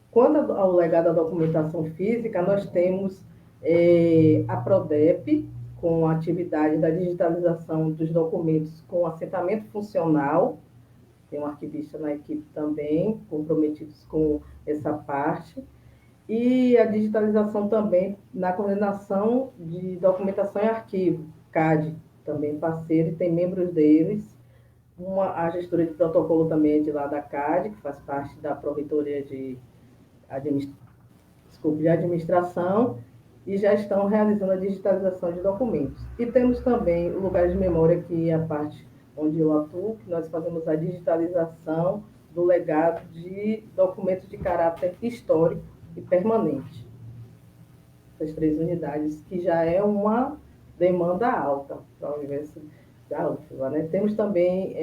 Quanto ao legado da documentação física, nós temos a PRODEP, com a atividade da digitalização dos documentos com assentamento funcional, tem um arquivista na equipe também, comprometidos com essa parte, e a digitalização também na coordenação de documentação e arquivo, CAD, também parceiro, e tem membros deles, a gestora de protocolo também é de lá da CAD, que faz parte da Pró-Reitoria de Administração, e já estão realizando a digitalização de documentos. E temos também o lugar de memória, que é a parte onde eu atuo, que nós fazemos a digitalização do legado de documentos de caráter histórico e permanente. Essas três unidades, que já é uma demanda alta para o universo da UFBA, né? Temos também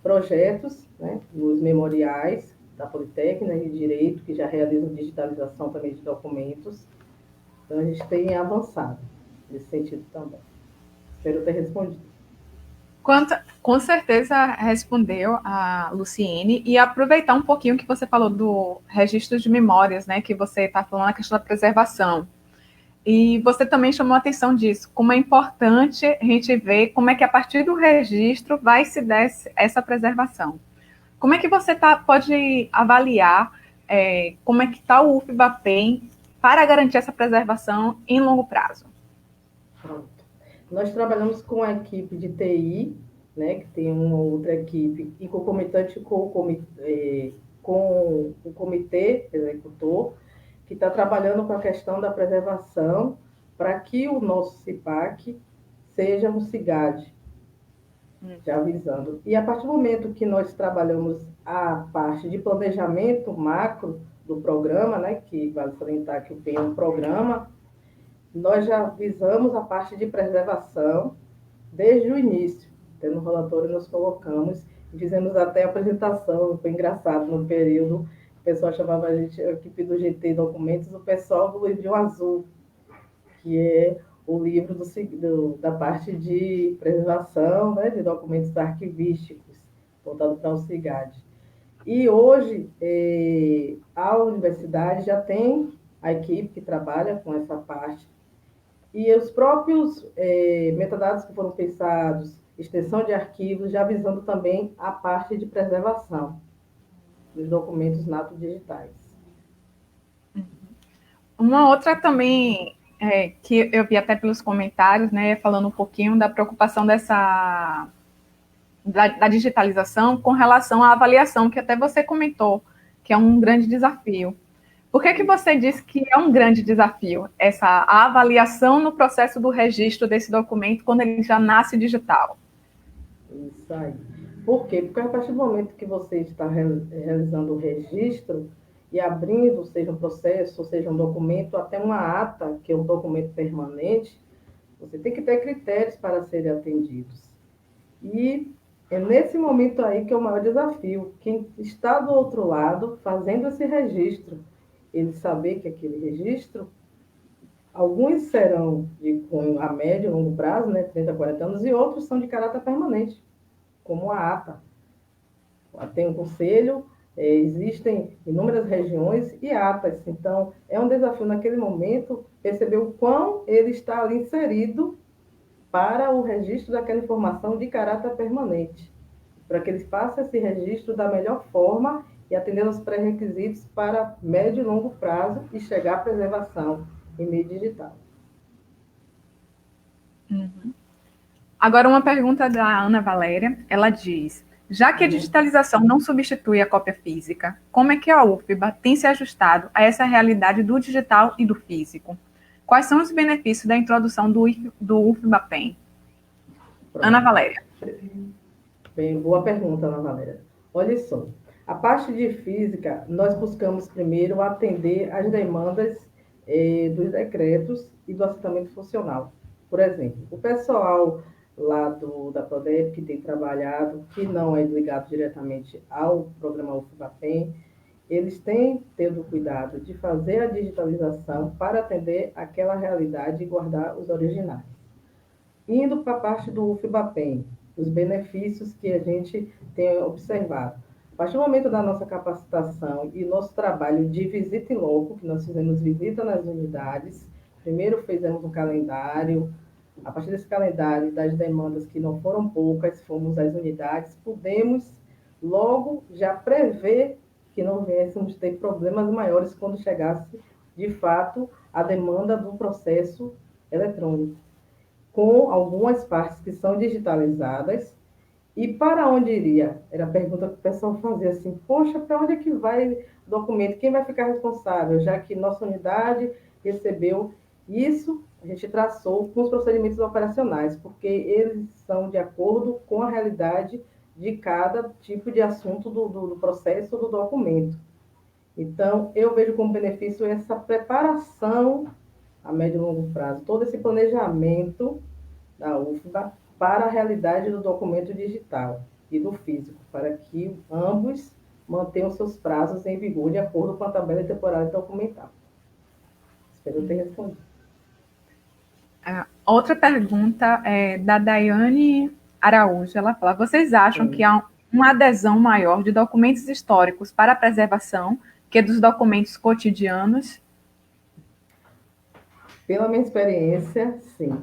projetos, né, nos memoriais da Politécnica e Direito, que já realizam digitalização também de documentos. Então, a gente tem avançado nesse sentido também. Espero ter respondido. Com certeza respondeu a Luciene, e aproveitar um pouquinho que você falou do registro de memórias, né, que você está falando a questão da preservação. E você também chamou a atenção disso, como é importante a gente ver como é que a partir do registro vai se dar essa preservação. Como é que você pode avaliar como é que está o UFBAPEN para garantir essa preservação em longo prazo? Pronto. Nós trabalhamos com a equipe de TI, né, que tem uma outra equipe, e concomitante com o comitê executor, que está trabalhando com a questão da preservação para que o nosso CIPAC seja um CIGAD, já avisando. E a partir do momento que nós trabalhamos a parte de planejamento macro do programa, né, que vale salientar que o PEN é um programa, nós já visamos a parte de preservação desde o início. No relatório nós colocamos, fizemos até a apresentação, foi engraçado no período, o pessoal chamava a gente, a equipe do GT Documentos, o pessoal do livro azul, que é o livro da parte de preservação, né, de documentos arquivísticos, voltado para o CIGAD. E hoje, a universidade já tem a equipe que trabalha com essa parte, e os próprios metadados que foram pensados, extensão de arquivos, já visando também a parte de preservação dos documentos natos digitais. Uma outra também, que eu vi até pelos comentários, né, falando um pouquinho da preocupação da digitalização com relação à avaliação, que até você comentou, que é um grande desafio. Por que você disse que é um grande desafio a avaliação no processo do registro desse documento quando ele já nasce digital? Isso aí. Por quê? Porque a partir do momento que você está realizando o registro e abrindo, seja um processo, seja um documento, até uma ata, que é um documento permanente, você tem que ter critérios para serem atendidos. E é nesse momento aí que é o maior desafio. Quem está do outro lado fazendo esse registro, ele saber que aquele registro, alguns serão de cunho a médio e longo prazo, né, 30 a 40 anos, e outros são de caráter permanente, como a ata. Tem um conselho, existem inúmeras regiões e atas. Então, é um desafio naquele momento perceber o quão ele está ali inserido para o registro daquela informação de caráter permanente, para que eles façam esse registro da melhor forma e atendendo aos pré-requisitos para médio e longo prazo e chegar à preservação em meio digital. Uhum. Agora, uma pergunta da Ana Valéria. Ela diz, já que a digitalização não substitui a cópia física, como é que a UFBA tem se ajustado a essa realidade do digital e do físico? Quais são os benefícios da introdução do UFBA-PEN? Ana Valéria. Bem, boa pergunta, Ana Valéria. Olha só, a parte de física, nós buscamos primeiro atender às demandas dos decretos e do assentamento funcional. Por exemplo, o pessoal lá da Prodep, que tem trabalhado, que não é ligado diretamente ao programa UFBA-PEN, eles têm tido cuidado de fazer a digitalização para atender aquela realidade e guardar os originais. Indo para a parte do UFBA-PEN, os benefícios que a gente tem observado. A partir do momento da nossa capacitação e nosso trabalho de visita em loco, que nós fizemos visita nas unidades, primeiro fizemos um calendário, a partir desse calendário, das demandas que não foram poucas, fomos às unidades, pudemos logo já prever que não viéssemos ter problemas maiores quando chegasse, de fato, a demanda do processo eletrônico, com algumas partes que são digitalizadas. E para onde iria? Era a pergunta que o pessoal fazia assim, poxa, para onde é que vai o documento? Quem vai ficar responsável? Já que nossa unidade recebeu isso, a gente traçou com os procedimentos operacionais, porque eles são de acordo com a realidade de cada tipo de assunto do processo do documento. Então, eu vejo como benefício essa preparação a médio e longo prazo, todo esse planejamento da UFBA para a realidade do documento digital e do físico, para que ambos mantenham seus prazos em vigor de acordo com a tabela temporal documental. Espero ter respondido. Outra pergunta é da Daiane Araújo, ela fala, vocês acham que há uma adesão maior de documentos históricos para a preservação que dos documentos cotidianos? Pela minha experiência, sim.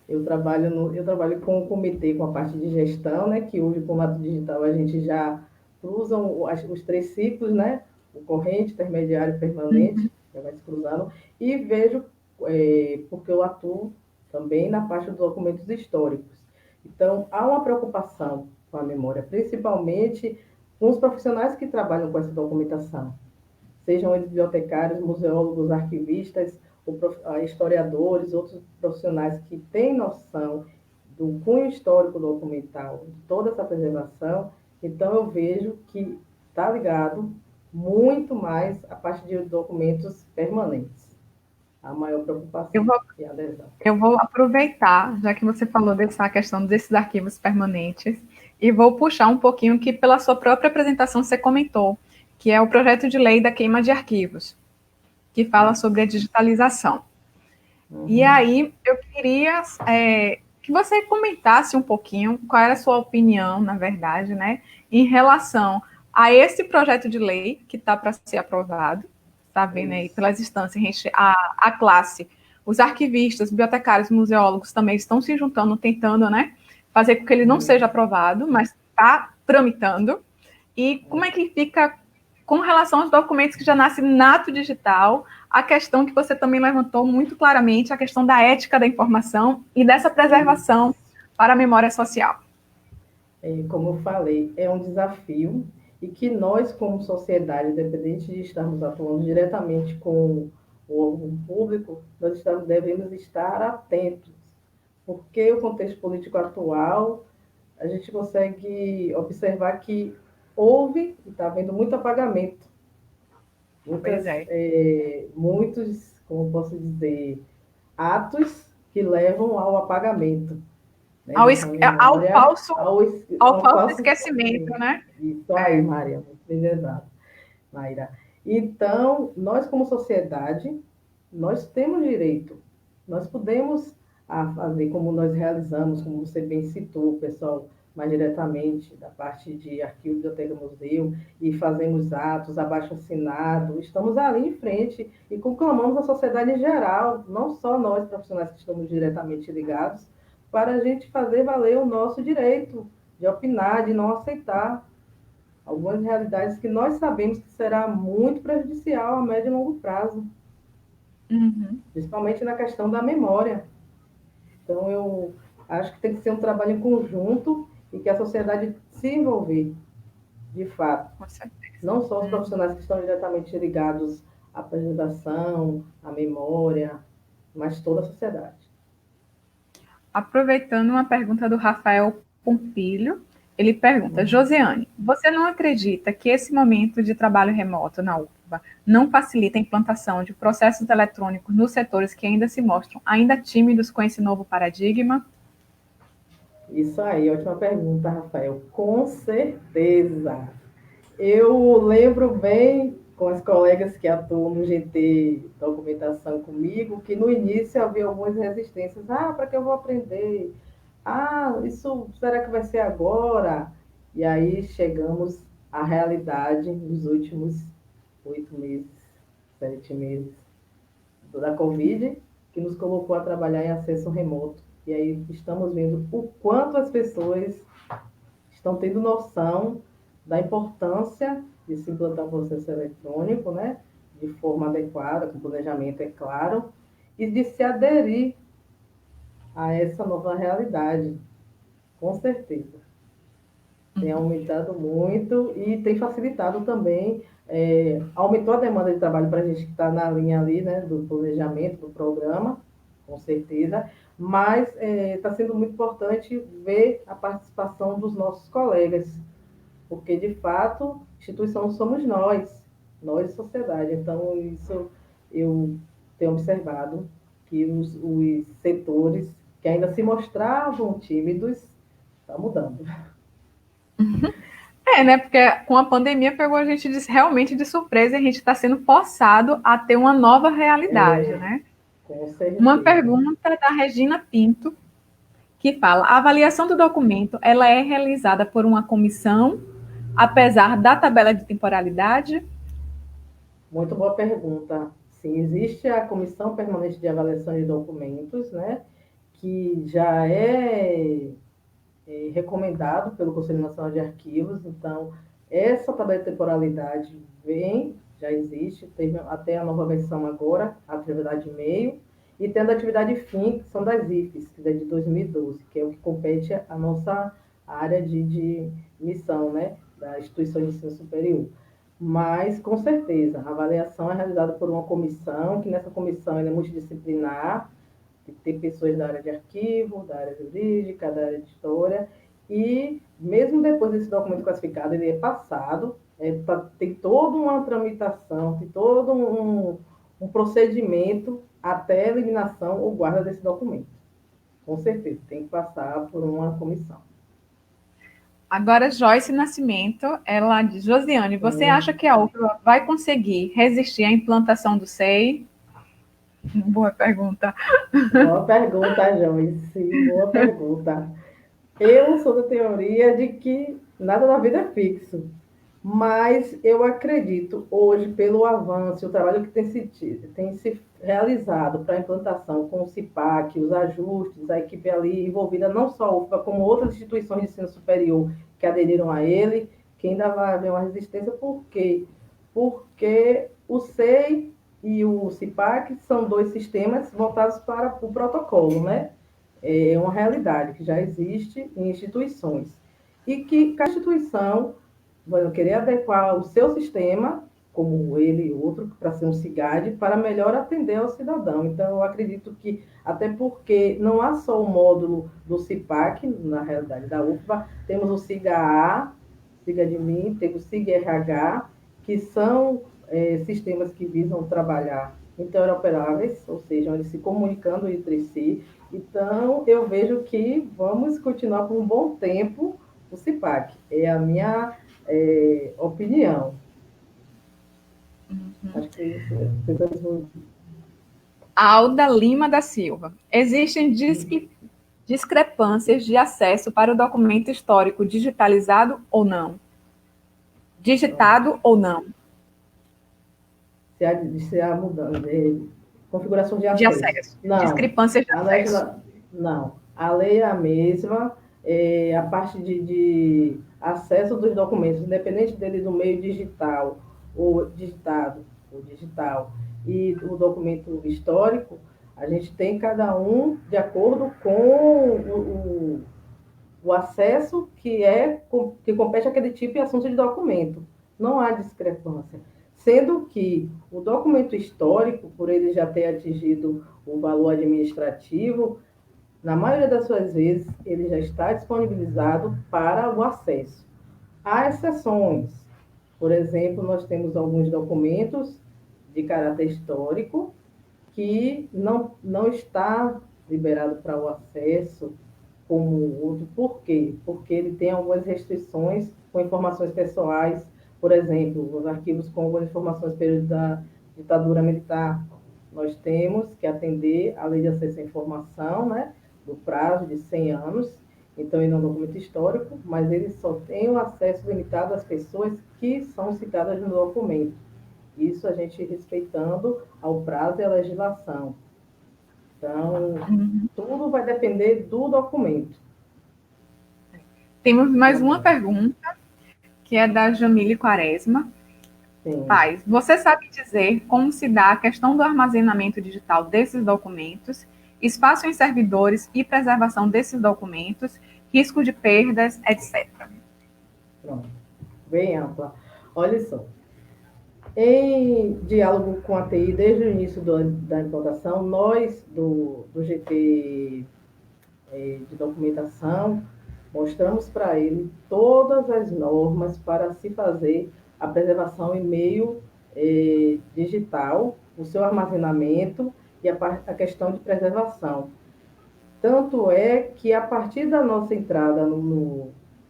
Eu trabalho com o comitê, com a parte de gestão, né, que hoje, com o Mato Digital, a gente já cruza os 3 ciclos, né, o corrente, intermediário e permanente, já vai se cruzando, e vejo, porque eu atuo também na parte dos documentos históricos. Então, há uma preocupação com a memória, principalmente com os profissionais que trabalham com essa documentação, sejam eles bibliotecários, museólogos, arquivistas, historiadores, outros profissionais que têm noção do cunho histórico documental, de toda essa preservação. Então, eu vejo que está ligado muito mais à parte de documentos permanentes. A maior preocupação e adesão. Eu vou aproveitar, já que você falou dessa questão desses arquivos permanentes, e vou puxar um pouquinho que pela sua própria apresentação você comentou, que é o projeto de lei da queima de arquivos, que fala sobre a digitalização. E aí, eu queria que você comentasse um pouquinho qual era a sua opinião, na verdade, né, em relação a esse projeto de lei que está para ser aprovado, está vendo aí pelas instâncias, a classe, os arquivistas, bibliotecários, museólogos também estão se juntando, tentando, né, fazer com que ele não seja aprovado, mas está tramitando. E como é que fica com relação aos documentos que já nascem nato digital, a questão que você também levantou muito claramente, a questão da ética da informação e dessa preservação para a memória social? Como eu falei, é um desafio e que nós, como sociedade, independente de estarmos atuando diretamente com o público, nós devemos estar atentos, porque o contexto político atual, a gente consegue observar que houve e está havendo muito apagamento. Muitos, como posso dizer, atos que levam ao apagamento. Né, ao falso esquecimento, né? Isso aí, Maria, muito bem lembrado, Mayra. Então, nós como sociedade, nós temos direito, nós podemos fazer como nós realizamos, como você bem citou, pessoal, mais diretamente da parte de arquivo, biblioteca, museu, e fazemos atos, abaixo-assinado, estamos ali em frente e conclamamos a sociedade em geral, não só nós profissionais que estamos diretamente ligados, para a gente fazer valer o nosso direito de opinar, de não aceitar algumas realidades que nós sabemos que será muito prejudicial a médio e longo prazo, principalmente na questão da memória. Então, eu acho que tem que ser um trabalho em conjunto e que a sociedade se envolver, de fato. Não só os profissionais que estão diretamente ligados à preservação, à memória, mas toda a sociedade. Aproveitando uma pergunta do Rafael Pompilho, ele pergunta, Josiane, você não acredita que esse momento de trabalho remoto na UFBA não facilita a implantação de processos eletrônicos nos setores que ainda se mostram ainda tímidos com esse novo paradigma? Isso aí, ótima pergunta, Rafael. Com certeza. Eu lembro bem com as colegas que atuam no GT Documentação comigo, que no início havia algumas resistências. Para que eu vou aprender? Isso será que vai ser agora? E aí chegamos à realidade nos últimos 8 meses, 7 meses da Covid, que nos colocou a trabalhar em acesso remoto. E aí estamos vendo o quanto as pessoas estão tendo noção da importância de se implantar um processo eletrônico, né, de forma adequada, com planejamento, é claro, e de se aderir a essa nova realidade, com certeza. Tem aumentado muito e tem facilitado também, aumentou a demanda de trabalho para a gente que está na linha ali, né, do planejamento, do programa, com certeza, mas está sendo muito importante ver a participação dos nossos colegas, porque, de fato, instituição somos nós sociedade. Então, isso eu tenho observado, que os setores que ainda se mostravam tímidos, estão mudando. Né? Porque com a pandemia pegou a gente realmente de surpresa e a gente está sendo forçado a ter uma nova realidade, né? Com certeza. Uma pergunta da Regina Pinto, que fala: a avaliação do documento ela é realizada por uma comissão, apesar da tabela de temporalidade? Muito boa pergunta. Sim, existe a Comissão Permanente de Avaliação de Documentos, né, que já é recomendado pelo Conselho Nacional de Arquivos. Então, essa tabela de temporalidade já existe, teve até a nova versão agora, a atividade meio, e tendo a atividade fim, que são das IFES, que é de 2012, que é o que compete à nossa área de missão, né, da instituição de ensino superior. Mas, com certeza, a avaliação é realizada por uma comissão, que nessa comissão ela é multidisciplinar, tem pessoas da área de arquivo, da área jurídica, da área de história, e mesmo depois desse documento classificado, ele é passado, tem toda uma tramitação, tem todo um procedimento até a eliminação ou guarda desse documento. Com certeza, tem que passar por uma comissão. Agora, Joyce Nascimento, ela diz: Josiane, você acha que a UFBA vai conseguir resistir à implantação do SEI? Boa pergunta. Boa pergunta, Joyce. Boa pergunta. Eu sou da teoria de que nada na vida é fixo, mas eu acredito hoje, pelo avanço, o trabalho que tem se realizado para a implantação com o CIPAC, os ajustes, a equipe ali envolvida, não só a UFBA, como outras instituições de ensino superior que aderiram a ele, que ainda vai haver uma resistência. Por quê? Porque o SEI e o CIPAC são dois sistemas voltados para o protocolo, né? É uma realidade que já existe em instituições e que cada instituição vai querer adequar o seu sistema, como ele e outro, para ser um CIGAD, para melhor atender ao cidadão. Então, eu acredito que, até porque não há só o módulo do CIPAC, na realidade da UFBA, temos o SIGA-A, SIGA-de-mim, temos o SIGA-RH, que são sistemas que visam trabalhar interoperáveis, ou seja, eles se comunicando entre si. Então, eu vejo que vamos continuar por um bom tempo o CIPAC. É a minha opinião. Acho que é isso. Alda Lima da Silva. Existem discrepâncias de acesso para o documento histórico digitalizado ou não? Digitado ou não? Se há mudança de configuração de De acesso. acesso. Não. Discrepâncias de acesso. Não. A lei é a mesma. A parte de acesso dos documentos, independente dele do meio digital ou digitado, ou digital, e o documento histórico, a gente tem cada um de acordo com o acesso que compete àquele tipo de assunto de documento. Não há discrepância. Sendo que o documento histórico, por ele já ter atingido o valor administrativo, na maioria das suas vezes, ele já está disponibilizado para o acesso. Há exceções. Por exemplo, nós temos alguns documentos de caráter histórico que não está liberado para o acesso como o outro. Por quê? Porque ele tem algumas restrições com informações pessoais, por exemplo, os arquivos com algumas informações do período da ditadura militar. Nós temos que atender à lei de acesso à informação, né, do prazo de 100 anos, então ele é um documento histórico, mas ele só tem o acesso limitado às pessoas que são citadas no documento. Isso a gente respeitando ao prazo e à legislação. Então, tudo vai depender do documento. Temos mais uma pergunta, que é da Jamile Quaresma. Sim. Paz, você sabe dizer como se dá a questão do armazenamento digital desses documentos, espaço em servidores e preservação desses documentos, risco de perdas, etc. Pronto. Bem ampla. Olha só. Em diálogo com a TI, desde o início da implantação, nós, do GT de documentação, mostramos para ele todas as normas para se fazer a preservação em meio digital, o seu armazenamento e a questão de preservação. Tanto é que, a partir da nossa entrada,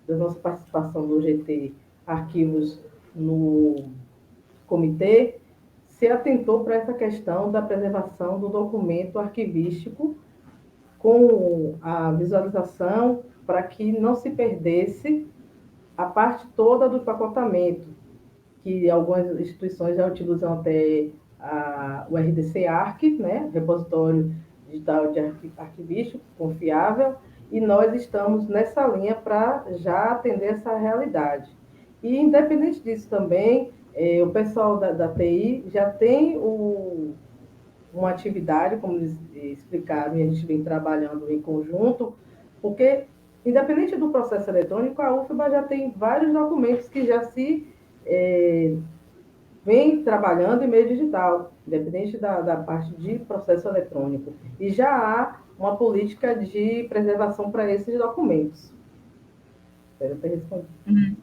da nossa participação no GT Arquivos no comitê, se atentou para essa questão da preservação do documento arquivístico com a visualização para que não se perdesse a parte toda do empacotamento, que algumas instituições já utilizam até o RDC-ARC, né, Repositório Digital de Arquivístico, confiável, e nós estamos nessa linha para já atender essa realidade. E, independente disso também, o pessoal da TI já tem uma atividade, como eles explicaram, e a gente vem trabalhando em conjunto, porque, independente do processo eletrônico, a UFBA já tem vários documentos que já se vem trabalhando em meio digital, independente da parte de processo eletrônico. E já há uma política de preservação para esses documentos. Espero ter respondido.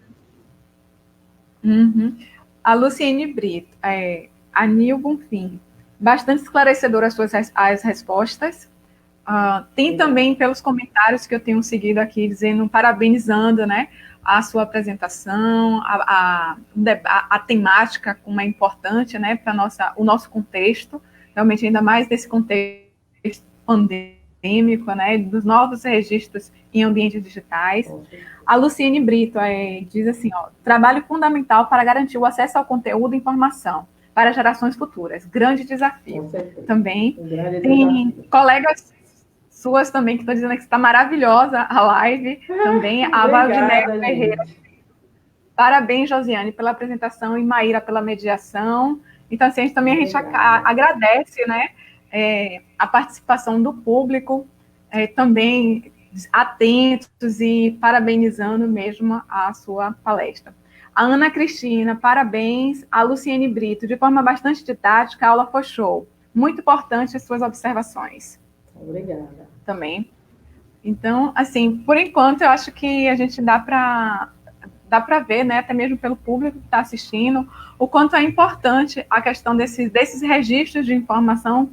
Uhum. A Luciene Brito, a Nil Bonfim, bastante esclarecedoras as respostas. Tem também pelos comentários que eu tenho seguido aqui, dizendo, parabenizando, né, a sua apresentação, a temática, como é importante, né, para o nosso contexto, realmente ainda mais nesse contexto pandêmico, né, dos novos registros em ambientes digitais. A Luciene Brito diz assim, trabalho fundamental para garantir o acesso ao conteúdo e informação para gerações futuras. Grande desafio. Também tem colegas suas também que estão dizendo que está maravilhosa a live. Também a Valdinéia Ferreira. Parabéns, Josiane, pela apresentação e Maíra pela mediação. Então, assim, a gente agradece, né, a participação do público, também atentos e parabenizando mesmo a sua palestra. A Ana Cristina, parabéns. A Luciene Brito, de forma bastante didática, a aula foi show. Muito importante as suas observações. Obrigada. Também. Então, assim, por enquanto, eu acho que a gente dá para ver, né, até mesmo pelo público que está assistindo, o quanto é importante a questão desses registros de informação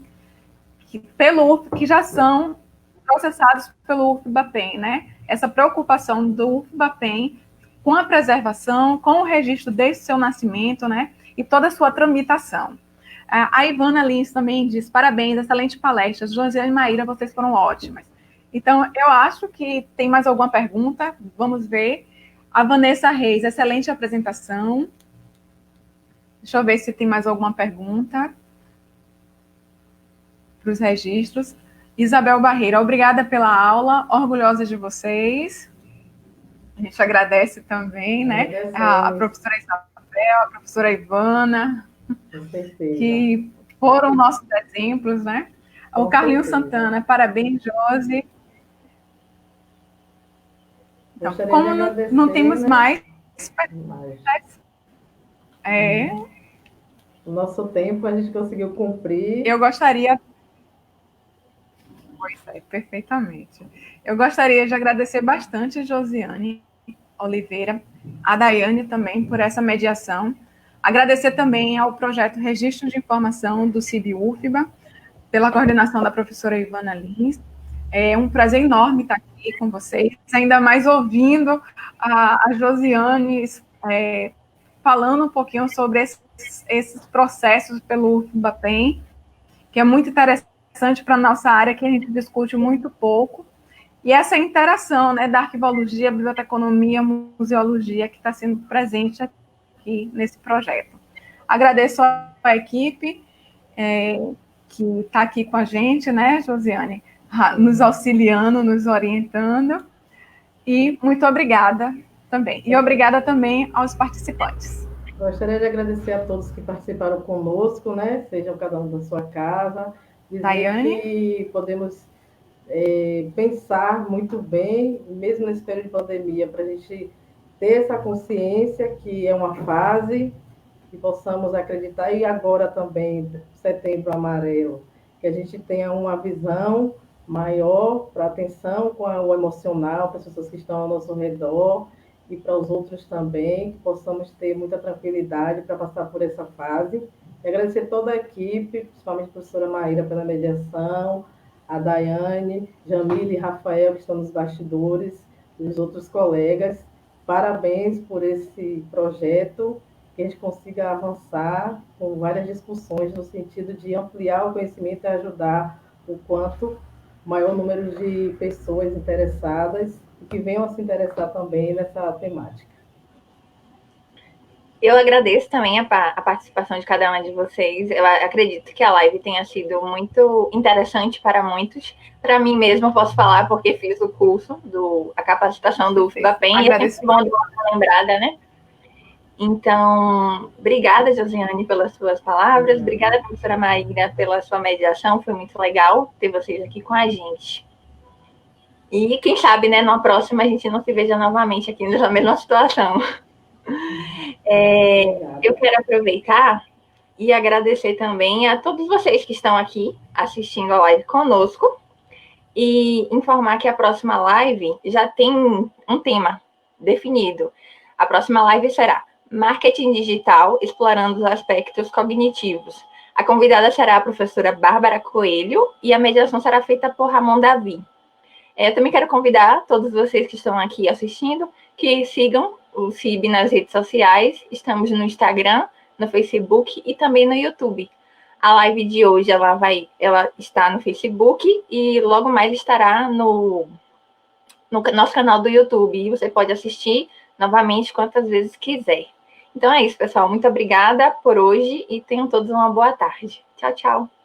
que já são processados pelo UFBAPEN, né? Essa preocupação do UFBAPEN com a preservação, com o registro desde o seu nascimento, né? E toda a sua tramitação. A Ivana Lins também diz, parabéns, excelente palestra. Josiane e Maíra, vocês foram ótimas. Então, eu acho que tem mais alguma pergunta, vamos ver. A Vanessa Reis, excelente apresentação. Deixa eu ver se tem mais alguma pergunta para os registros. Isabel Barreira, obrigada pela aula, orgulhosa de vocês. A gente agradece também, né? A professora Isabel, a professora Ivana, que foram nossos exemplos, né? O Carlinhos Santana, parabéns, Josi. Então, como não temos mais perguntas, o nosso tempo a gente conseguiu cumprir. Eu gostaria... Pois é, perfeitamente. Eu gostaria de agradecer bastante Josiane Oliveira, a Daiane também por essa mediação. Agradecer também ao projeto Registro de Informação do CIB-UFBA, pela coordenação da professora Ivana Lins. É um prazer enorme estar aqui com vocês, ainda mais ouvindo a Josiane falando um pouquinho sobre esses processos pelo UFBAPEN, que é muito interessante para a nossa área, que a gente discute muito pouco, e essa interação, né, da arquivologia, biblioteconomia, museologia, que está sendo presente aqui nesse projeto. Agradeço à equipe que está aqui com a gente, né, Josiane, nos auxiliando, nos orientando, e muito obrigada também. E obrigada também aos participantes. Gostaria de agradecer a todos que participaram conosco, né, sejam cada um da sua casa, dizer Daiane? que podemos pensar muito bem, mesmo nesse período de pandemia, para a gente ter essa consciência que é uma fase, que possamos acreditar, e agora também, Setembro Amarelo, que a gente tenha uma visão maior para atenção com o emocional, para as pessoas que estão ao nosso redor e para os outros também, que possamos ter muita tranquilidade para passar por essa fase. E agradecer toda a equipe, principalmente a professora Maíra pela mediação, a Daiane, Jamile e Rafael, que estão nos bastidores, e os outros colegas. Parabéns por esse projeto, que a gente consiga avançar com várias discussões no sentido de ampliar o conhecimento e ajudar o quanto maior número de pessoas interessadas e que venham a se interessar também nessa temática. Eu agradeço também a participação de cada uma de vocês. Eu acredito que a live tenha sido muito interessante para muitos. Para mim mesma, eu posso falar porque fiz o curso, a capacitação do FIBAPEM, e é sempre bom de uma lembrada, né? Então, obrigada, Josiane, pelas suas palavras. Obrigada, professora Maíra, pela sua mediação. Foi muito legal ter vocês aqui com a gente. E quem sabe, né, na próxima a gente não se veja novamente aqui nessa mesma situação. Eu quero aproveitar e agradecer também a todos vocês que estão aqui assistindo a live conosco e informar que a próxima live já tem um tema definido. A próxima live será Marketing Digital, explorando os aspectos cognitivos. A convidada será a professora Bárbara Coelho e a mediação será feita por Ramon Davi. Eu também quero convidar todos vocês que estão aqui assistindo que sigam o CIB nas redes sociais. Estamos no Instagram, no Facebook e também no YouTube. A live de hoje ela está no Facebook e logo mais estará no nosso canal do YouTube. E você pode assistir novamente quantas vezes quiser. Então é isso, pessoal. Muito obrigada por hoje e tenham todos uma boa tarde. Tchau, tchau.